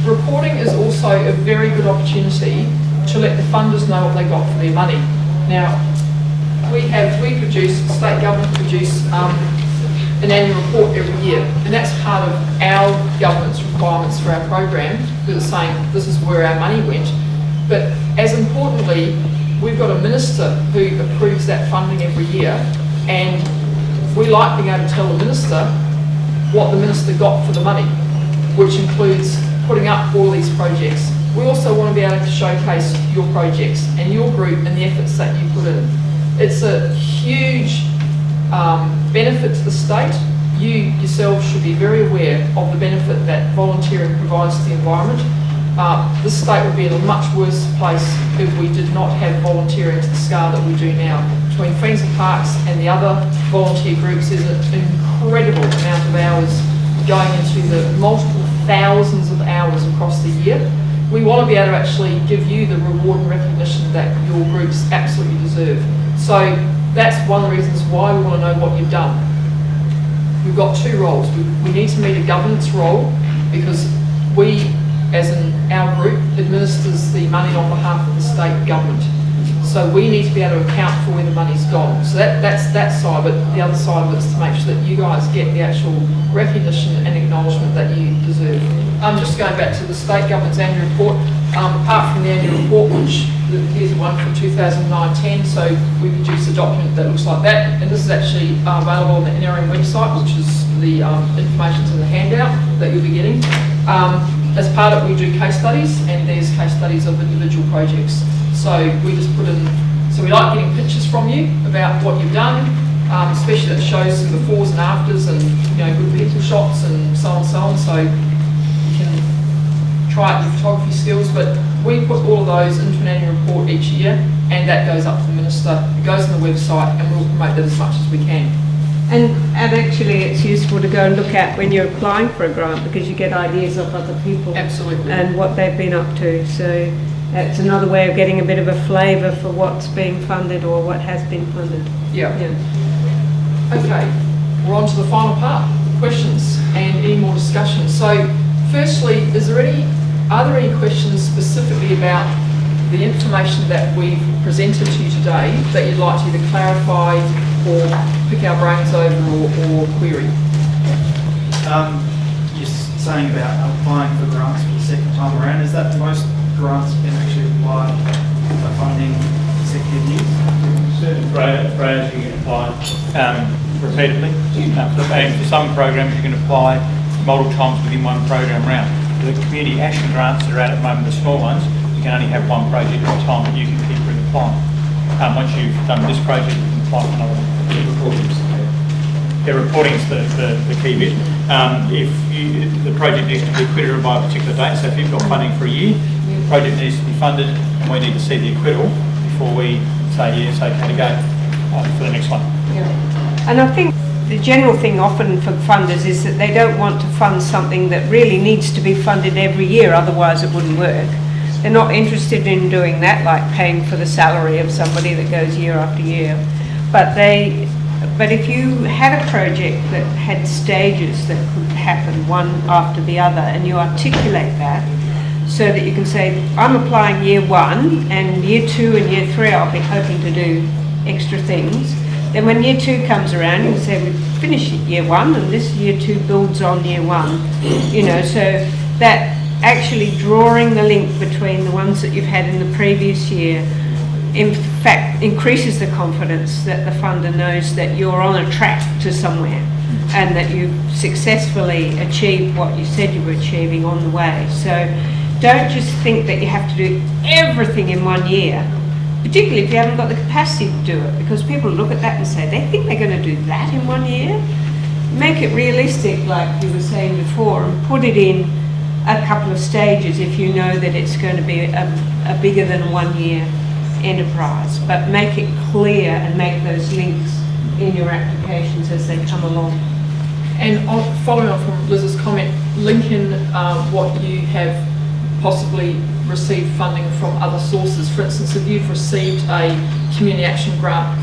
Reporting is also a very good opportunity to let the funders know what they got for their money. Now, state government produce an annual report every year, and that's part of our government's requirements for our program, because it's saying this is where our money went. But as importantly, we've got a minister who approves that funding every year, and we like being able to tell the minister what the minister got for the money, which includes putting up all these projects. We also want to be able to showcase your projects and your group and the efforts that you put in. It's a huge benefit to the state. You yourselves should be very aware of the benefit that volunteering provides to the environment. This state would be in a much worse place if we did not have volunteering to the scale that we do now. Between Friends of Parks and the other volunteer groups, there's an incredible amount of hours going into the multiple thousands of hours across the year. We want to be able to actually give you the reward and recognition that your groups absolutely deserve. So that's one of the reasons why we want to know what you've done. We've got two roles. We need to meet a governance role, because we, as in our group, administers the money on behalf of the state government. So we need to be able to account for where the money's gone. So that's that side, but the other side of it is to make sure that you guys get the actual recognition and acknowledgement that you deserve. Just going back to the state government's annual report, apart from the annual report, which here's one from 2009-10, so we produced a document that looks like that, and this is actually available on the NRM website, which is the information's in the handout that you'll be getting. As part of it, we do case studies, and there's case studies of individual projects. So we just put in, so we like getting pictures from you about what you've done, especially that shows some befores and afters, and good people shots and so on, so you can try out your photography skills. But we put all of those into an annual report each year, and that goes up to the minister. It goes on the website, and we'll promote that as much as we can. And actually it's useful to go and look at when you're applying for a grant, because you get ideas of other people. Absolutely. And what they've been up to. So that's another way of getting a bit of a flavour for what's being funded or what has been funded. Yeah. Okay, we're on to the final part, questions and any more discussion. So firstly, are there any questions specifically about the information that we've presented to you today that you'd like to either clarify or pick our brains over or query? You're saying about applying for grants for the second time around. Is that most grants can actually apply for funding consecutive years? Certain programs you can apply repeatedly. And for some programs you can apply multiple times within one program round. For the community action grants that are out at the moment, the small ones, you can only have one project at a time, but you can keep reapplying. Once you've done this project, you can apply for another one. Yeah, reporting is the key bit. If the project needs to be acquitted by a particular date, so if you've got funding for a year, the project needs to be funded, and we need to see the acquittal before we say yes, okay to go for the next one. Yeah. And I think the general thing often for funders is that they don't want to fund something that really needs to be funded every year, otherwise it wouldn't work. They're not interested in doing that, like paying for the salary of somebody that goes year after year. But if you had a project that had stages that could happen one after the other, and you articulate that so that you can say, I'm applying year one, and year two and year three I'll be hoping to do extra things. Then when year two comes around, you can say we've finished year one, and this year two builds on year one. So that actually drawing the link between the ones that you've had in the previous year, in fact, increases the confidence that the funder knows that you're on a track to somewhere, and that you've successfully achieved what you said you were achieving on the way. So don't just think that you have to do everything in 1 year, particularly if you haven't got the capacity to do it, because people look at that and say, they think they're going to do that in 1 year? Make it realistic, like you were saying before, and put it in a couple of stages if you know that it's going to be a bigger than 1 year enterprise. But make it clear and make those links in your applications as they come along. And following on from Liz's comment, link in what you have possibly received funding from other sources. For instance, if you've received a community action grant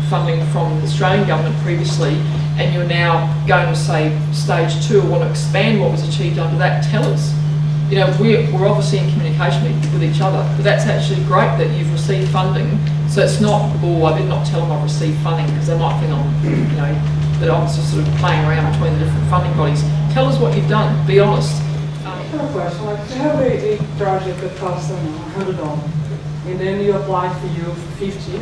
funding from the Australian government previously, and you're now going to say stage 2 or want to expand what was achieved under that, tell us. You know, we're obviously in communication with each other, but that's actually great that you've received funding. So it's not, oh, I did not tell them I've received funding, because they might think I'm, you know, that I'm just sort of playing around between the different funding bodies. Tell us what you've done, be honest. I have a question. Like, you have a project that costs $100, and then you apply for you for 50,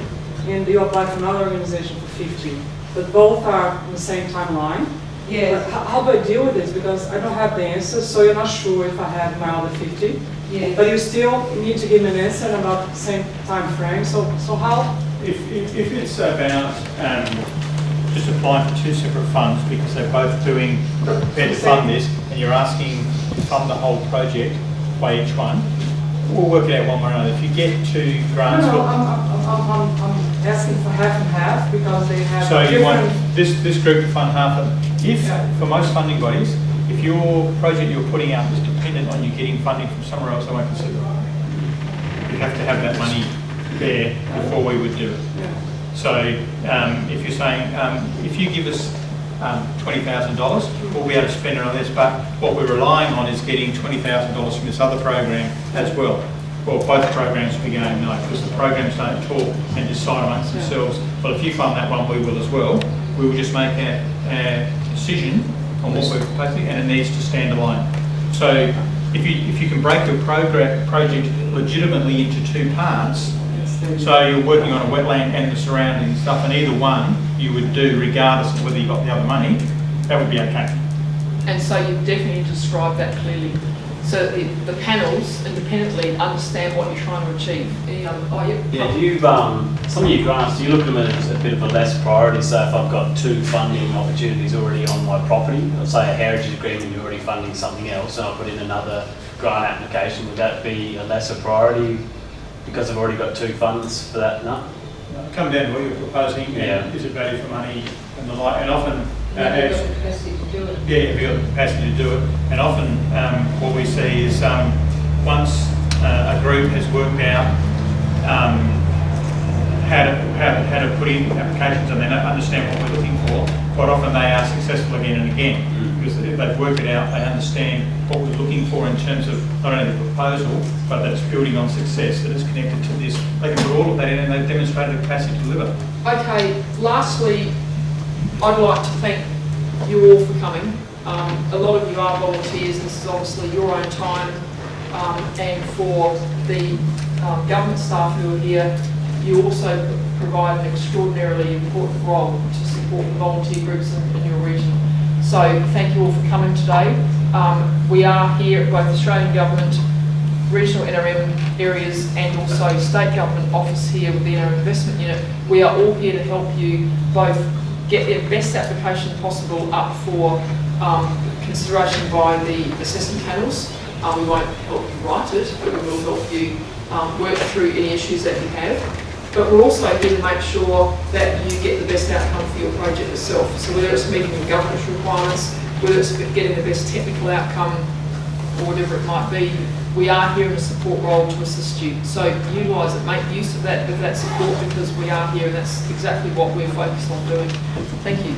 and you apply for another organization for 50, but both are in the same timeline. Yes. How do I deal with this? Because I don't have the answers, so you're not sure if I have my other 50. Yes. But you still need to give me an answer about the same time frame. So how? If it's about just applying for 2 separate funds because they're both prepared to fund this, and you're asking to fund the whole project by each one, we'll work it out one way or another. If you get 2 grants, No, I'm asking for half and half because they have so you want different. this group to fund half of it. If, for most funding bodies, if your project you're putting out is dependent on you getting funding from somewhere else, I won't consider it. You have to have that money there before we would do it. Yeah. So if you're saying, if you give us $20,000, we'll be able to spend it on this, but what we're relying on is getting $20,000 from this other program as well. Well, both programs will be going no, because the programs don't talk and decide amongst themselves. Well, if you fund that one, we will as well. We will just make a decision on what we're proposing, and it needs to stand alone. So if you can break your project legitimately into 2 parts, so you're working on a wetland and the surrounding stuff, and either one you would do regardless of whether you got the other money, that would be okay. And so you definitely describe that clearly, so that the panels independently understand what you're trying to achieve. Yeah, you've some of your grants, do you look at them as a bit of a less priority? So if I've got 2 funding opportunities already on my property, let's say a heritage agreement, you're already funding something else, and I'll put in another grant application, would that be a lesser priority because I've already got 2 funds for that? No? Come down to what you're proposing, Yeah. and is it value for money and the like, and often You've got the capacity to do it. yeah, if you've got the capacity to do it. And often what we see is once a group has worked out how to put in applications and they understand what we're looking for, quite often they are successful again and again. Because if they've worked it out, they understand what we're looking for in terms of not only the proposal, but that it's building on success, that it's connected to this. They can put all of that in and they've demonstrated the capacity to deliver. Okay, lastly, I'd like to thank you all for coming. A lot of you are volunteers, this is obviously your own time, and for the government staff who are here, you also provide an extraordinarily important role to support the volunteer groups in your region. So thank you all for coming today. We are here at both Australian Government, regional NRM areas, and also state government office here within our investment unit. We are all here to help you both get the best application possible up for consideration by the assessment panels. We won't help you write it, but we will help you work through any issues that you have. But we're also here to make sure that you get the best outcome for your project itself. So whether it's meeting the government's requirements, whether it's getting the best technical outcome, or whatever it might be, we are here in a support role to assist you. So utilise it, make use of that support, because we are here and that's exactly what we're focused on doing. Thank you.